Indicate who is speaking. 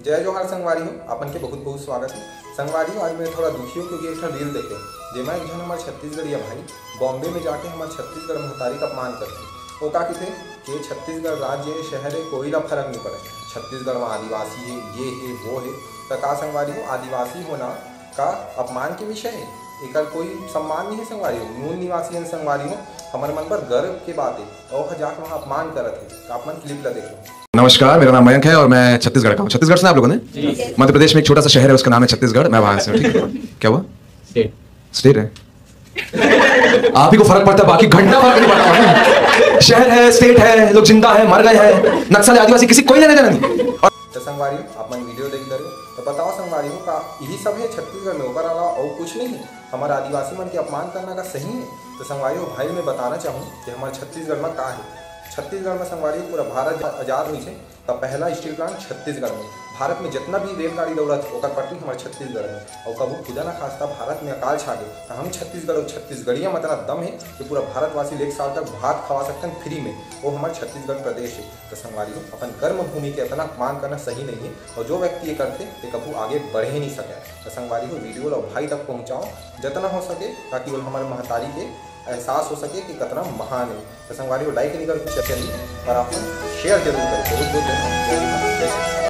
Speaker 1: जय जोहार संगवारी हो, अपन के बहुत बहुत स्वागत है। संगवारी हो, आज मैं थोड़ा दुखी हूँ क्योंकि एक रील देखे जेमा एक जन हमारे छत्तीसगढ़िया भाई बॉम्बे में जाके हमारे छत्तीसगढ़ महतारी का अपमान करते। वो का कहते कि छत्तीसगढ़ राज्य शहर है, कोई ला फर्क नहीं पड़े, छत्तीसगढ़ में आदिवासी है, ये है वो है। तो का संगवारी हो, आदिवासी होना का अपमान के विषय है, एक कोई सम्मान नहीं है। संगवारी हो, मूल निवासी संगवारी हो, हमारे मन पर गर्व की बात है और जाकर वहाँ अपमान करत है। तो आप मन क्लिप ला देख लो।
Speaker 2: नमस्कार, मेरा नाम मयंक है और मैं छत्तीसगढ़ का हूँ। छत्तीसगढ़ से आप लोगों ने? मध्य प्रदेश में एक छोटा सा शहर है, उसका नाम है छत्तीसगढ़। मैं वहां से हूँ। ठीक है, क्या हुआ? स्टेट है। आप ही को फर्क पड़ता है, बाकी घंटा फर्क नहीं पड़ता। शहर है, स्टेट है, लोग जिंदा है, मर गए हैं, नक्सल आदिवासी किसी कोई लेने देना नहीं।
Speaker 1: तो संगवारी आप मन वीडियो देख रहे हो तो बताओ संगवारी हो, का यही सब है छत्तीसगढ़ में, ओकर अलावा और कुछ नहीं है? हमारे आदिवासी मन के अपमान करना का सही है? तो संगवारी हो भाई मैं बताना चाहूँ कि हमारे छत्तीसगढ़ में का है। छत्तीसगढ़ में संगवारी पूरा भारत आजाद हुई है तब पहला स्टील प्लांट छत्तीसगढ़ में। भारत में जितना भी रेलगाड़ी दौड़त ओकर पटरी हमारे छत्तीसगढ़ में। और कबू खुदा ना खास्ता भारत में अकाल छा गए तो हम छत्तीसगढ़ और छत्तीसगढ़िया में इतना दम है कि पूरा भारतवासी एक साल तक भात खवा सकते हैं फ्री में। वो हमारे छत्तीसगढ़ प्रदेश है। तो संगवारी हो, अपन कर्म भूमि के इतना अपमान करना सही नहीं है और जो व्यक्ति ये करते तो कबू आगे बढ़ ही नहीं सके। तो संगवारी हो, वीडियो लो भाई तक पहुँचाओ जितना हो सके ताकि वो हमारे महतारी के एहसास हो सके कि कितना महान है। तो संगवारी को लाइक नहीं कर चैनल और आप शेयर जरूर करें। बहुत बहुत धन्यवाद।